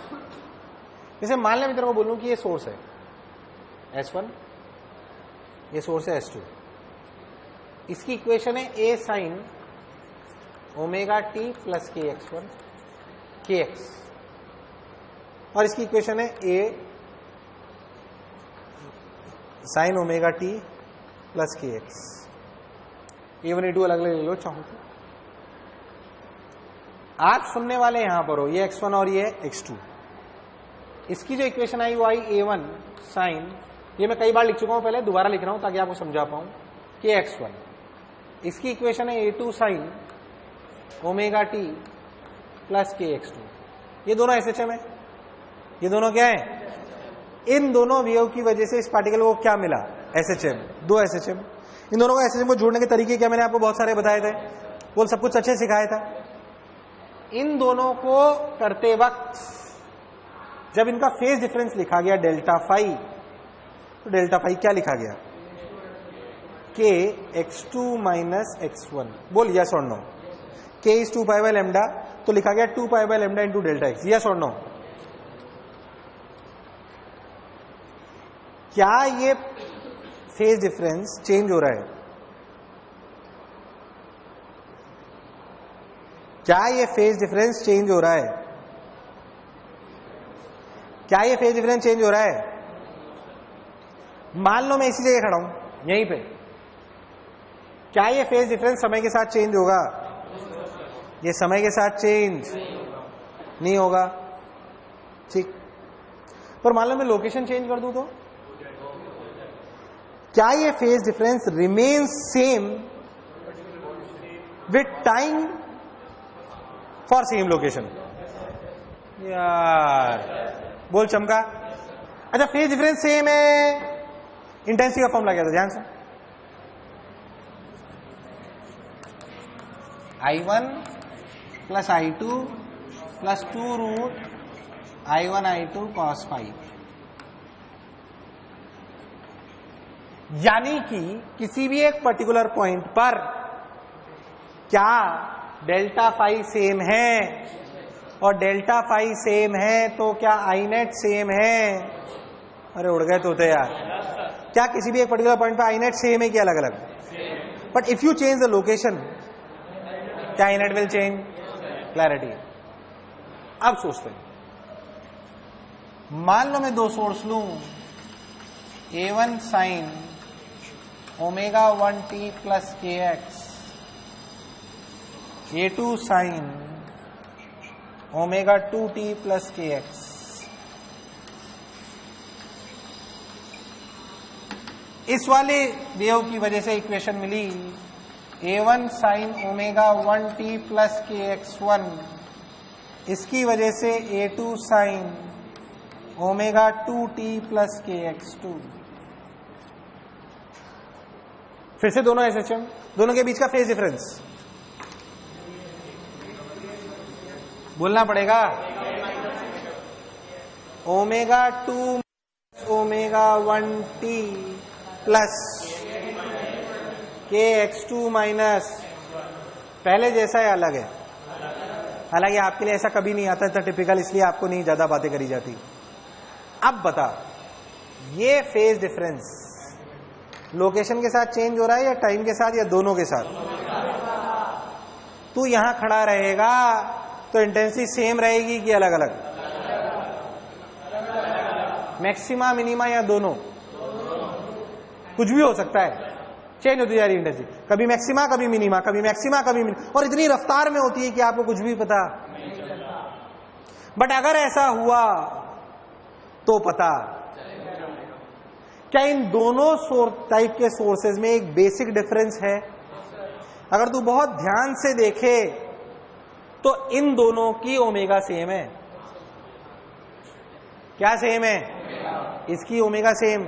जैसे मान लें मैं तेरे को बोलूं कि ये सोर्स है S1, ये सोर्स है S2, इसकी इक्वेशन है A sin omega t plus kx1 kx, और इसकी इक्वेशन है A sin omega t plus kx। A1 A2 अलग अलग ले लो चाहो तो। आप सुनने वाले यहां पर हो, ये x1 और ये x2। इसकी जो इक्वेशन आई वो आई A1 sin, ये मैं कई बार लिख चुका हूं, पहले दोबारा लिख रहा हूं ताकि आपको समझा पाऊं, kx1। इसकी इक्वेशन है A2 sin omega t plus kx2। ये दोनों SHM है, ये दोनों क्या है? इन दोनों वेव की वजह से इस पार्टिकल को क्या मिला? SHM, 2 SHM। इन दोनों को SHM को जोड़ने के तरीके क्या मैंने आपको बहुत सारे बताए थे, वो सब कुछ अच्छे सिखाया था। इन दोनों को करते वक्त जब इनका फेज डिफरेंस लिखा गया डेल्टा फाई, तो डेल्टा फाई क्या लिखा गया? k x2 minus x1। बोल यस और no. k is 2 pi by lambda, तो लिखा गया 2 pi by lambda into delta x। Yes और नो? क्या ये फेज डिफरेंस चेंज हो रहा है? क्या ये फेज डिफरेंस चेंज हो रहा है? क्या ये फेज डिफरेंस चेंज हो रहा है? मान लो मैं इसी जगह खड़ा हूं यहीं पे, क्या ये फेज डिफरेंस समय के साथ चेंज होगा? ये समय के साथ चेंज नहीं होगा, ठीक। पर मान लो मैं लोकेशन चेंज कर दूं तो क्या ये phase difference remains same with time for same location? यार बोल चमका। अच्छा फेज डिफरेंस सेम है, इंटेंसिटी का फॉर्मूला क्या था? ध्यान से, I1 plus I2 plus 2 root I1 I2 cos phi. यानी कि किसी भी एक पर्टिकुलर पॉइंट पर क्या डेल्टा फाई सेम है, और डेल्टा फाई सेम है तो क्या आई नेट सेम है? अरे उड़ गए तोते यार। क्या किसी भी एक पर्टिकुलर पॉइंट पर आई नेट सेम है कि अलग अलग? But if you change the location, क्या आई नेट विल चेंज? क्लैरिटी है। अब सोचते हैं, मान लो मैं दो सोर्स लूं, A1 sine omega 1t plus kx, A2 sine omega 2t plus kx। इस वाले वेव की वजह से इक्वेशन मिली A1 sine omega 1t plus kx1, इसकी वजह से A2 sine omega 2t plus kx2। फिर से दोनों SHM, दोनों के बीच का फेज डिफरेंस बोलना पड़ेगा, omega 2 omega 1t plus kx2 minus, पहले जैसा है अलग है। हालांकि आपके लिए ऐसा कभी नहीं आता था टिपिकल, इसलिए आपको नहीं ज्यादा बातें करी जाती। अब बता, ये फेज डिफरेंस लोकेशन के साथ चेंज हो रहा है या टाइम के साथ या दोनों के साथ? तू यहां खड़ा रहेगा तो इंटेंसिटी सेम रहेगी कि अलग अलग? मैक्सिमा मिनिमा या दोनों? कुछ भी हो सकता है, चेंज होती जा रही इंटेंसिटी, कभी मैक्सिमा कभी मिनिमा, कभी मैक्सिमा कभी मिनिमा, और इतनी रफ्तार में होती है कि आपको कुछ भी पता। बट अगर ऐसा हुआ तो पता क्या इन दोनों टाइप के सोर्सेज में एक बेसिक डिफरेंस है? अगर तू बहुत ध्यान से देखे तो इन दोनों की ओमेगा सेम है। क्या सेम है? इसकी ओमेगा सेम।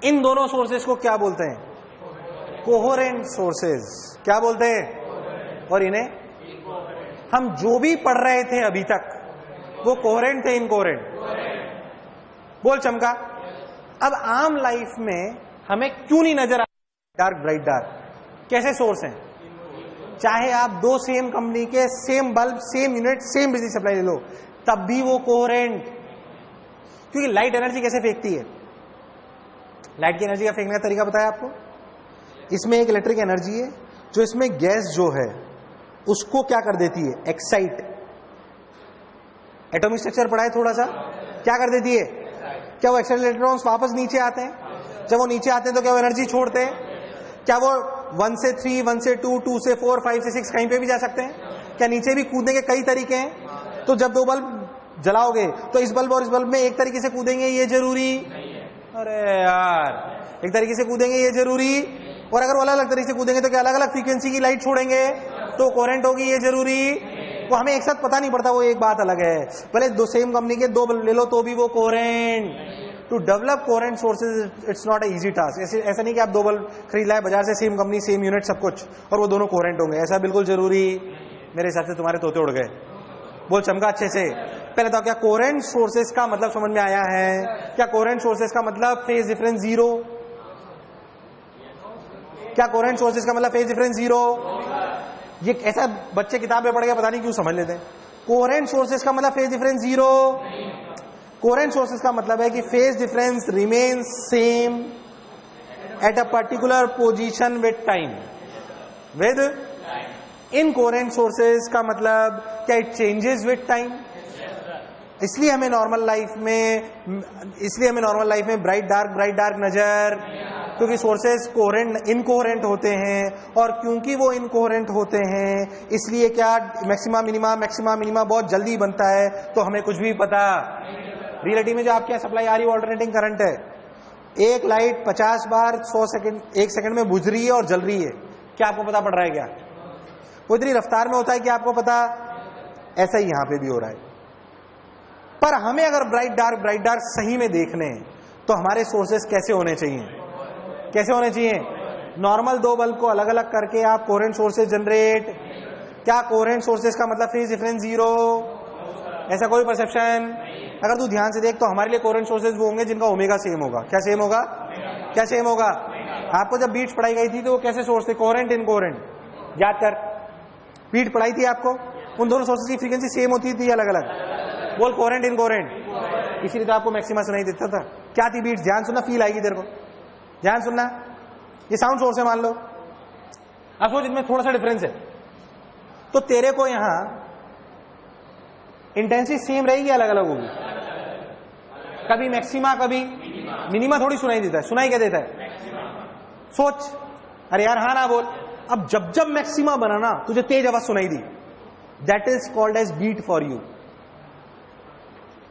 इन दोनों सोर्सेज को क्या बोलते हैं? Coherent sources. क्या बोलते हैं? और इन्हें हम जो भी पढ़ रहे थे अभी तक वो कोहेरेंट थे, इनकोहेरेंट? बोल चमका। अब आम लाइफ में हमें क्यों नहीं नजर आता डार्क ब्राइट डार्क? कैसे सोर्स हैं? चाहे आप दो सेम कंपनी के same bulb, same unit, same बिजली सप्लाई ले लो, तब भी वो कोहेरेंट। क्योंकि लाइट एनर्जी कैसे फेंकती है? लाइट की एनर्जी का फेंकने का तरीका बताया आपको। इसमें एक इलेक्ट्रिक एनर्जी है जो इसमें गैस जो है उसको क्या कर देती है? एक्साइट। एटॉमिक स्ट्रक्चर पढ़ा है थोड़ा सा, क्या कर देती है? क्या वो एक्साइटेड इलेक्ट्रॉन्स वापस नीचे आते हैं? जब वो नीचे आते हैं तो क्या वो एनर्जी छोड़ते हैं? क्या वो 1 से 3, 1 से 2, 2 से 4, 5 से 6 कहीं पे भी जा सकते हैं? क्या नीचे भी कूदने के कई तरीके हैं? तो जब दो बल्ब जलाओगे तो इस बल्ब और इस बल्ब में एक तरीके से कूदेंगे ये जरूरी? अरे यार, एक तरीके से कूदेंगे ये जरूरी? और अगर वो अलग अलग तरीके से कूदेंगे तो क्या अलग अलग फ्रीक्वेंसी की लाइट छोड़ेंगे तो कोहेरेंट होगी ये जरूरी? वो हमें एक साथ पता नहीं पड़ता, वो एक बात अलग है। भले दो सेम कंपनी के दो बल्ब ले लो तो भी वो coherent. To develop coherent sources it's not a easy task. ऐसा नहीं कि आप दो बल्ब खरीद लाए बाजार से, सेम कंपनी, सेम यूनिट, सब कुछ, और वो दोनों कोहेरेंट होंगे, ऐसा बिल्कुल जरूरी? मेरे हिसाब से तुम्हारे तोते उड़ गए। बोल चमका अच्छे से। पहले तो क्या कोहेरेंट सोर्सेज का मतलब समझ में आया है? क्या कोहेरेंट सोर्सेज का मतलब फेज डिफरेंस जीरो? क्या कोहेरेंट सोर्सेज का मतलब फेज डिफरेंस जीरो? ये ऐसा बच्चे किताब में पढ़ के पता नहीं क्यों समझ लेते हैं। कोहेरेंट सोर्सेज का मतलब phase difference zero. Coherent sources का मतलब है कि phase difference remains same at a particular position with time. With incoherent sources का मतलब क्या इट चेंजेस विद टाइम? इसलिए हमें नॉर्मल लाइफ में ब्राइट डार्क नजर, क्योंकि सोर्सेज कोहेरेंट इनकोहेरेंट होते हैं, और क्योंकि वो इनकोहेरेंट होते हैं इसलिए क्या मैक्सिमा मिनिमा बहुत जल्दी बनता है, तो हमें कुछ भी पता। रियलिटी में जो आपके यहाँ सप्लाई आ रही है ऑल्टरनेटिंग करंट है, एक लाइट 50 बार 100 सेकंड 1 सेकंड में बुझ रही है और जल रही है, क्या आपको पता पड़ रहा है? क्या वो इतनी रफ्तार में होता है कि आपको पता? ऐसा ही यहां पे भी हो रहा है। पर हमें अगर ब्राइट डार्क सही में देखने हैं तो हमारे सोर्सेस कैसे होने चाहिए? कैसे होने चाहिए? नॉर्मल दो बल्ब को अलग अलग करके आप कोहेरेंट सोर्सेज जनरेट। क्या कोहेरेंट सोर्सेज का मतलब फेज डिफरेंस जीरो? ऐसा कोई परसेप्शन? अगर तू ध्यान से देख तो हमारे लिए कोहेरेंट सोर्सेज वो होंगे जिनका ओमेगा सेम होगा। क्या सेम होगा? क्या सेम होगा? आपको जब बीट्स पढ़ाई गई थी तो वो कैसे सोर्स थे? Coherent incoherent? याद कर, बीट पढ़ाई थी आपको, उन दोनों सोर्सेज की फ्रीक्वेंसी सेम होती थी अलग अलग? बोल कोहेरेंट इनकोहेरेंट। इसीलिए तो आपको मैक्सिमा सुनाई देता था। क्या थी बीट्स? ध्यान सुनना, फील आएगी तेरे को, ध्यान सुनना। ये साउंड सोर्स है मान लो, अब सोच इनमें थोड़ा सा डिफरेंस है, तो तेरे को यहां इंटेंसिटी सेम रहेगी, अलग अलग होगी? कभी मैक्सिमा कभी मिनिमा थोड़ी सुनाई देता है। सुनाई क्या देता है? सोच, अरे यार हाँ ना बोल। अब जब जब मैक्सिमा बना ना, तुझे तेज आवाज सुनाई दी, that is called as beat for you.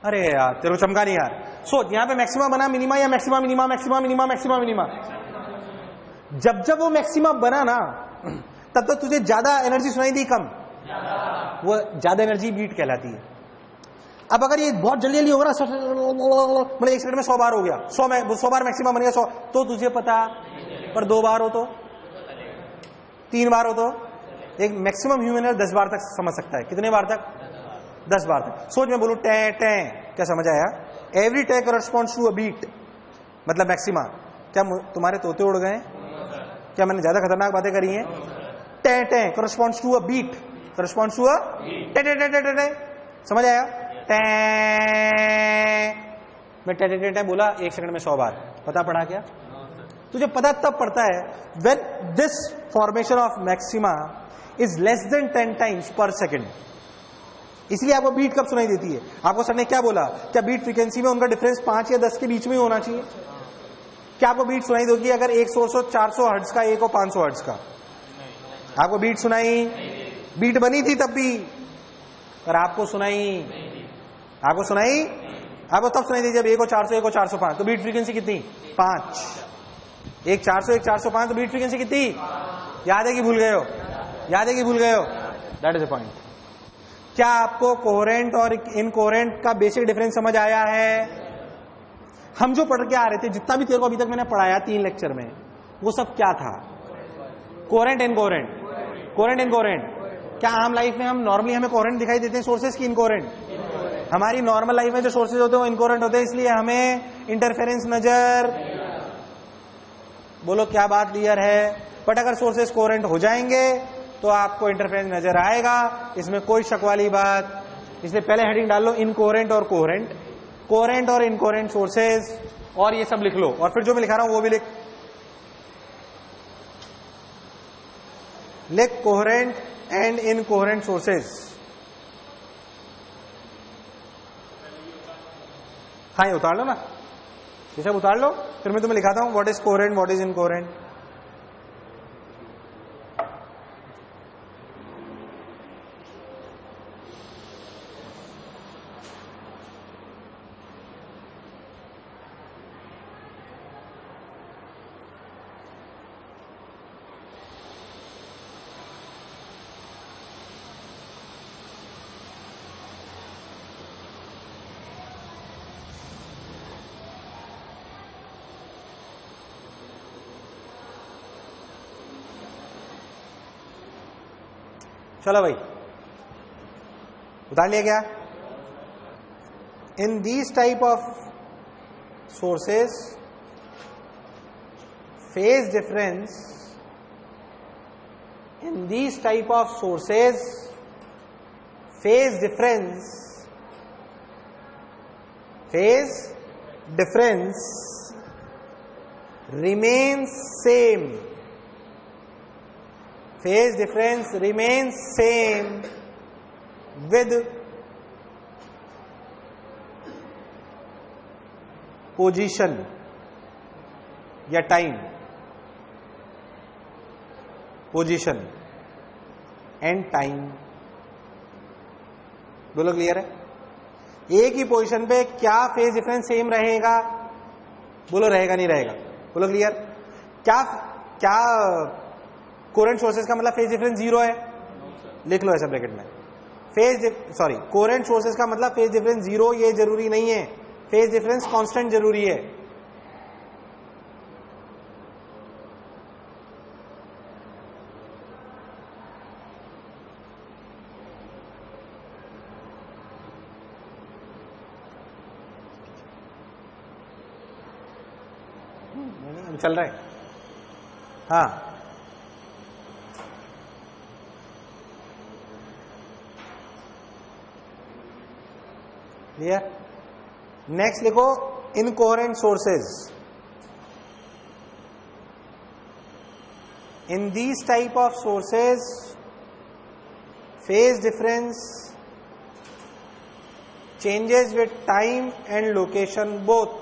अरे यार तेरे को चमका नहीं यार। सोच, यहां पे मैक्सिमा बना मिनिमा या maxima minima, maxima minima, maxima minima. जब जब वो मैक्सिमा बना ना, तब तो तुझे ज्यादा एनर्जी सुनाई दी, कम? वो ज्यादा एनर्जी बीट कहलाती है। अब अगर ये बहुत जल्दी जल्दी होगा ना, मतलब 1 सेकंड में 100 बार हो गया, 100 बार मैक्सिमम बन गया 100, तो तुझे पता। पर 2 बार हो तो, 3 बार हो तो, एक मैक्सिमम ह्यूमन 10 बार तक समझ सकता है। कितने बार तक? 10 बार तक। सोच, मैं बोलूं टे टे, क्या समझ आया? एवरी टे करस्पॉन्ड्स टू अ बीट, मतलब मैक्सिमा। क्या तुम्हारे तोते उड़ गए? क्या मैंने ज्यादा खतरनाक बातें करी हैं? टे टे corresponds to a beat, corresponds to a टे टे टे टे टे, समझ आया? टे, मैं टे टे टे बोला 1 सेकंड में 100 बार, पता पड़ा क्या? तुझे पता तब पड़ता है when this formation of maxima is less than 10 times per second। इसलिए आपको बीट कब सुनाई देती है? आपको सर ने क्या बोला? क्या बीट फ्रीक्वेंसी में उनका डिफरेंस 5 या 10 के बीच में ही होना चाहिए? क्या आपको बीट सुनाई देगी अगर 100 400 हर्ट्ज का एक और 500 हर्ट्ज का? आपको बीट सुनाई? बीट बनी थी तब भी, पर आपको सुनाई? आपको सुनाई? आपको तब सुनाई दी जब 1 और 400 1 और 405। तो बीट फ्रीक्वेंसी कितनी? 5। 1 400 1 405, तो बीट फ्रीक्वेंसी कितनी? याद है कि भूल गए हो? याद है कि भूल गए हो? That is the point. क्या आपको कोहेरेंट और इनकोहेरेंट का बेसिक डिफरेंस समझ आया है? हम जो पढ़ के आ रहे थे, जितना भी तेरे को अभी तक मैंने पढ़ाया 3 लेक्चर में, वो सब क्या था? Coherent incoherent, coherent incoherent. क्या आम लाइफ में हम नॉर्मली हमें कोहेरेंट दिखाई देते हैं सोर्सेस की इनकोहेरेंट? हमारी नॉर्मल लाइफ में जो सोर्सेज होते हैं वो इनकोहेरेंट होते हैं, इसलिए हमें इंटरफेरेंस नजर। बोलो क्या बात क्लियर है? बट अगर सोर्सेस कोहेरेंट हो जाएंगे तो आपको इंटरफेरेंस नजर आएगा, इसमें कोई शक वाली बात। इसलिए पहले हेडिंग डाल लो इनकोहेरेंट और कोहेरेंट, कोहेरेंट और इनकोहेरेंट सोर्सेज, और ये सब लिख लो। और फिर जो मैं लिखा रहा हूं वो भी लिख कोहेरेंट एंड इनकोहेरेंट सोर्सेज। हाँ, ये उतार लो ना, ये सब उतार लो, फिर मैं तुम्हें लिखाता हूं what is coherent, what is incoherent. चलो भाई, उतार लिया क्या? In these type of sources phase difference, in these type of sources phase difference remains same. Phase difference remains same with position या time, position and time। बोलो क्लियर है? एक ही पोजीशन पे क्या फेज डिफरेंस सेम रहेगा? बोलो रहेगा नहीं रहेगा? बोलो क्लियर? क्या कोहेरेंट सोर्सेज का मतलब फेज डिफरेंस 0 है? लिख लो ऐसा ब्रैकेट में। कोहेरेंट सोर्सेज का मतलब फेज डिफरेंस 0 ये जरूरी नहीं है, फेज डिफरेंस कांस्टेंट जरूरी है। चल रहा है? हाँ, क्लियर? नेक्स्ट लिखो incoherent sources. In these type of sources phase difference changes with time and location both.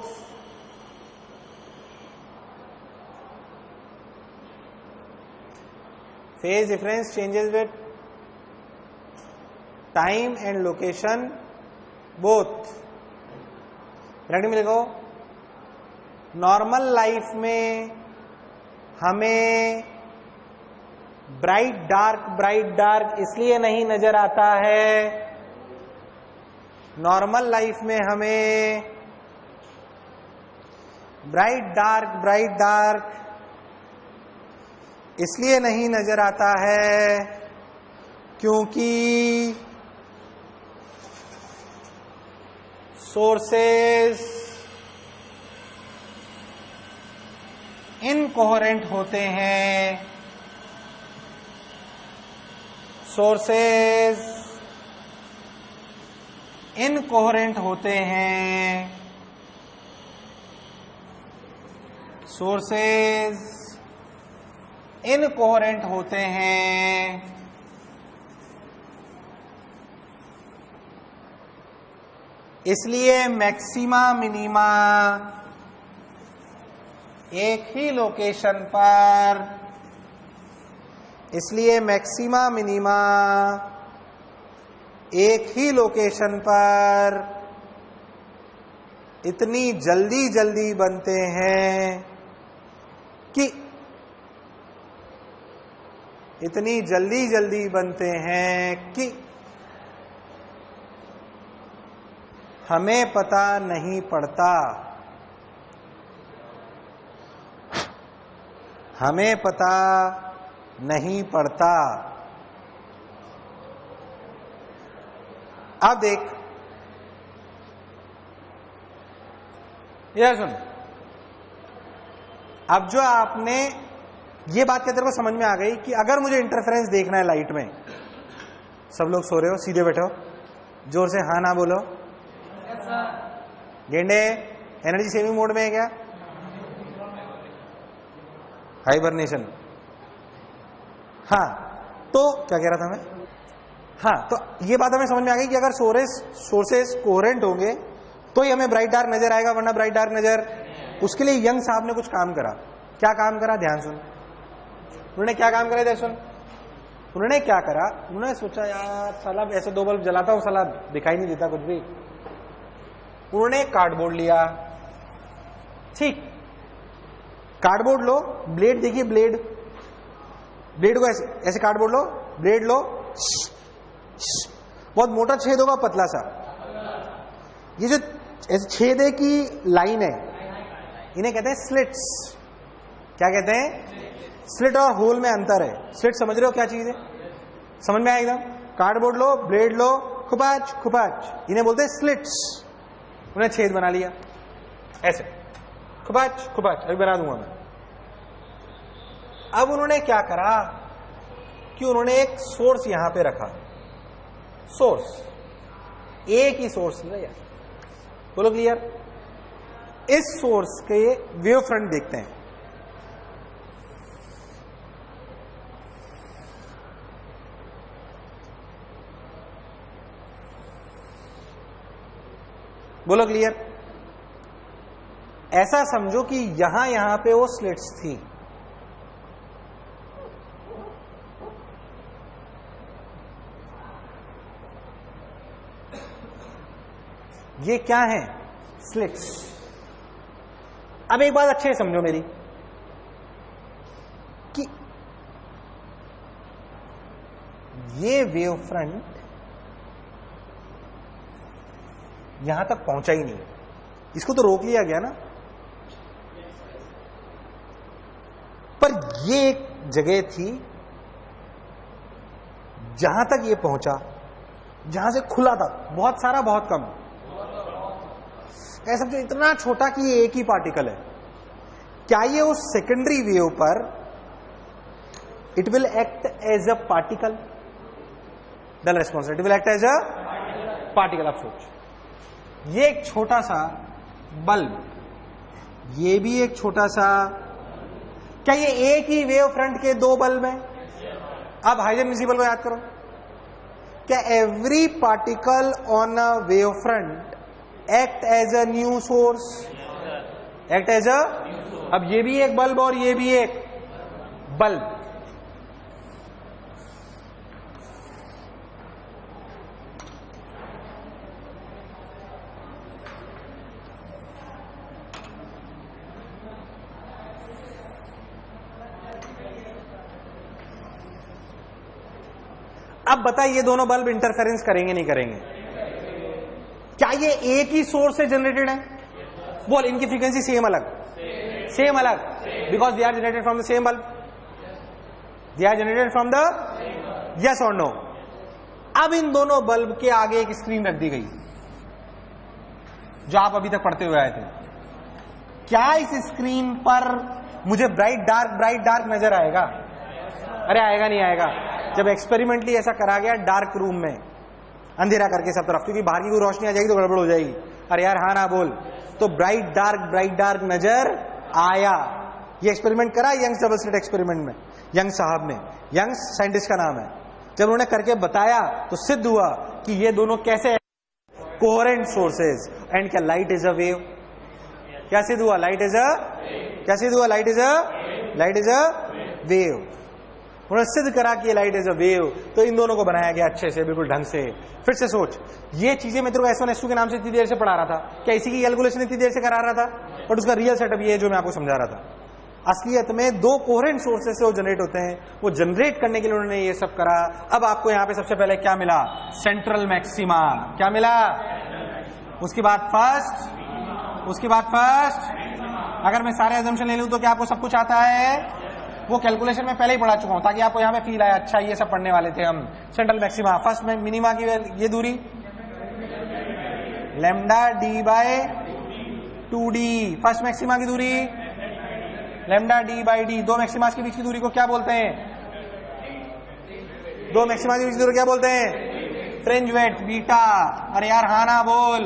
Phase difference changes with time and location both. Bracket में लिखो, नॉर्मल लाइफ में हमें ब्राइट डार्क इसलिए नहीं नजर आता है, नॉर्मल लाइफ में हमें ब्राइट डार्क इसलिए नहीं नजर आता है क्योंकि सोर्सेस इनकोहेरेंट होते हैं, सोर्सेस इनकोहेरेंट होते हैं, सोर्सेस इनकोहेरेंट होते हैं। इसलिए मैक्सिमा मिनिमा एक ही लोकेशन पर, इसलिए मैक्सिमा मिनिमा एक ही लोकेशन पर इतनी जल्दी बनते हैं कि इतनी जल्दी बनते हैं कि हमें पता नहीं पड़ता, हमें पता नहीं पड़ता। अब देख, यह सुन, अब जो आपने ये बात क्या तेरे को समझ में आ गई कि अगर मुझे इंटरफेरेंस देखना है लाइट में, सब लोग सो रहे हो, सीधे बैठो, जोर से हाँ ना बोलो। गेंडे एनर्जी सेविंग मोड में है क्या? हाइबरनेशन। हाँ, तो क्या कह रहा था मैं? हाँ, तो ये बात हमें समझ में आ गई कि अगर सोर्सेस कोहेरेंट होंगे तो ही हमें ब्राइट डार्क नजर आएगा, वरना ब्राइट डार्क नजर। उसके लिए यंग साहब ने कुछ काम करा। क्या काम करा? ध्यान सुन। उन्होंने क्या काम करा? ध्यान सुन। उन्होंने क्या करा? उन्होंने सोचा यार साला ऐसे 2 बल्ब जलाता हूं, साला दिखाई नहीं देता कुछ भी। उन्होंने कार्डबोर्ड लिया, ठीक, कार्डबोर्ड लो, ब्लेड देखिए, ब्लेड को ऐसे कार्डबोर्ड लो, ब्लेड लो, बहुत मोटा छेद होगा, पतला सा। ये जो ऐसे छेदे की लाइन है, इन्हें कहते हैं स्लिट्स। क्या कहते हैं? स्लिट और होल में अंतर है। स्लिट समझ रहे हो क्या चीज है? समझ में आया एकदम? कार्डबोर्ड लो, ब्लेड लो, खुपाच, इन्हें बोलते हैं स्लिट्स। उन्हें छेद बना लिया ऐसे, खुपाच, अभी बना दूंगा मैं। अब उन्होंने क्या करा कि उन्होंने एक सोर्स यहां पे रखा, सोर्स, एक ही सोर्स लिया। बोलो क्लियर? इस सोर्स के वेव फ्रंट देखते हैं। बोलो क्लियर? ऐसा समझो कि यहां पे वो स्लिट्स थी, ये क्या है? स्लिट्स। अब एक बात अच्छे से समझो मेरी, कि ये वेव फ्रंट यहां तक पहुंचा ही नहीं, इसको तो रोक लिया गया ना। पर ये एक जगह थी जहां तक ये पहुंचा, जहां से खुला था, बहुत सारा, बहुत कम। ऐसा समझो इतना छोटा कि ये एक ही पार्टिकल है। क्या ये उस सेकेंडरी वेव पर it will act as a particle? The response, it will act as a particle. आप सोच, ये एक छोटा सा बल्ब, ये भी एक छोटा सा, क्या ये एक ही वेव फ्रंट के 2 बल्ब हैं? अब हाइजन प्रिंसिपल को याद करो। क्या every particle on a wave front act as a new source, act as a, अब ये भी एक बल्ब और ये भी एक बल्ब, अब बताइए ये दोनों बल्ब इंटरफेरेंस करेंगे नहीं करेंगे? क्या ये एक ही सोर्स से जनरेटेड है? बोल, इनकी फ्रीक्वेंसी सेम अलग, सेम अलग, because they are generated from the same bulb, they are generated from the, yes और नो? अब इन दोनों बल्ब के आगे एक स्क्रीन रख दी गई जो आप अभी तक पढ़ते हुए आए थे। क्या इस स्क्रीन पर मुझे ब्राइट डार्क नजर आएगा? अरे आएगा नहीं आएगा? जब एक्सपेरिमेंटली ऐसा करा गया डार्क रूम में, अंधेरा करके सब तरफ, क्योंकि बाहर की कोई रोशनी आ जाएगी तो गड़बड़ हो जाएगी। अरे यार हाँ ना बोल, तो ब्राइट डार्क नजर आया। ये एक्सपेरिमेंट करा यंग्स डबल स्लिट एक्सपेरिमेंट में, यंग साहब ने, यंग साइंटिस्ट का नाम है। जब उन्होंने करके बताया तो सिद्ध हुआ कि ये दोनों कैसे कोहेरेंट सोर्सेज, एंड क्या लाइट इज अ वेव? क्या सिद्ध हुआ? लाइट इज अ, क्या सिद्ध हुआ? Light is a wave. उन्होंने सिद्ध करा कि लाइट इज अ वेव, तो इन दोनों को बनाया गया अच्छे से, बिल्कुल ढंग से। फिर से सोच, ये चीजें मैं तेरे को S1 S2 के नाम से इतनी देर से पढ़ा रहा था, क्या इसी की कैलकुलेशन इतनी देर से करा रहा था? बट उसका रियल सेटअप ये है जो मैं आपको समझा रहा था। असलियत में दो कोहेरेंट सोर्सेस से वो जनरेट होते हैं, वो जनरेट करने के लिए उन्होंने ये सब करा। अब आपको यहां पे सबसे पहले क्या मिला? Central maxima. क्या मिला? उसके बाद फर्स्ट, उसके बाद फर्स्ट। अगर मैं सारे अजम्पशन ले लूं तो क्या आपको सब कुछ आता है? वो कैलकुलेशन में पहले ही पढ़ा चुका हूं, ताकि आपको यहां पे फील आया, अच्छा ये सब पढ़ने वाले थे हम। सेंट्रल मैक्सिमा, फर्स्ट में मिनिमा की ये दूरी lambda D by 2d, first maxima की दूरी लैम्डा डी बाई डी। दो मैक्सिमास के बीच की दूरी को क्या बोलते हैं? दो मैक्सिमा के बीच की दूरी क्या बोलते हैं? Fringe width, beta. अरे यार हाँ ना बोल।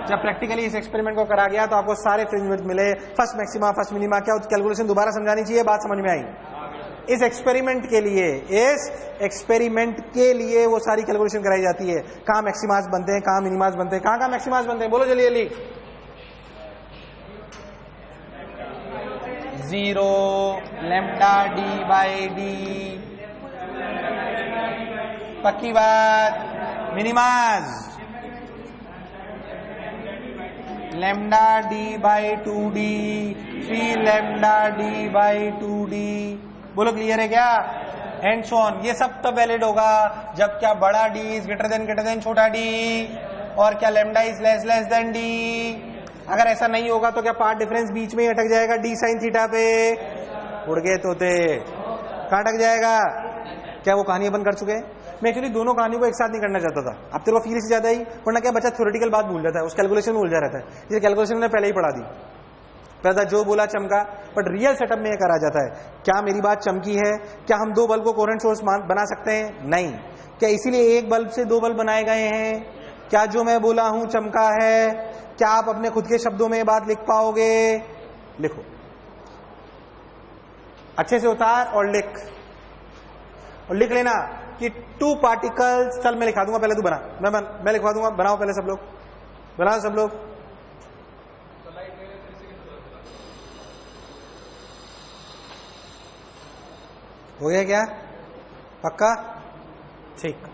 जब प्रैक्टिकली इस एक्सपेरिमेंट को करा गया तो आपको सारे फ्रिंज वेट मिले, फर्स्ट मैक्सिमा, फर्स्ट मिनिमा। क्या कैलकुलेशन दोबारा समझानी चाहिए? बात समझ में आई? इस एक्सपेरिमेंट के लिए, इस एक्सपेरिमेंट के लिए वो सारी कैलकुलेशन कराई जाती है। कहां मैक्सिमास बनते हैं, कहां मिनिमास बनते हैं, कहां मैक्सिमास बनते हैं? बोलो जल्दी जल्दी। 0 लैम्डा डी बाई डी, पक्की बात। मिनिमास lambda D by 2d, 3 lambda D by 2d। बोलो क्लियर है क्या? And so on. ये सब तब वैलिड होगा जब क्या बड़ा डी इज ग्रेटर देन छोटा डी, और क्या lambda is less than D. अगर ऐसा नहीं होगा तो क्या पार्ट डिफरेंस बीच में ही अटक जाएगा डी साइन थीटा पे? उड़ गए तोते, कहां अटक जाएगा? क्या वो कहानी अपन कर चुके हैं? मैं एक्चुअली दोनों कहानियों को एक साथ नहीं करना चाहता था, अब तेरे को फील से ज्यादा ही, वरना क्या बच्चा थ्योरेटिकल बात भूल जाता है, उस कैलकुलेशन में उलझा रहता है। ये कैलकुलेशन मैंने पहले ही पढ़ा दी, पहला जो बोला चमका। बट रियल सेटअप में ये करा जाता है। क्या मेरी बात चमकी है? क्या हम दो बल्ब को कोहेरेंट सोर्स बना सकते हैं? नहीं। क्या इसीलिए एक बल्ब से दो बल्ब बनाए गए हैं? क्या जो मैं बोला हूं चमका है? क्या आप अपने खुद के शब्दों में बात लिख पाओगे? लिखो, अच्छे से उतार और लिख, और लिख लेना कि 2 पार्टिकल्स। चल मैं लिखा दूंगा, पहले तू बना, मैं लिखवा दूंगा। बनाओ पहले सब लोग, बनाओ सब लोग। हो गया क्या? पक्का? ठीक।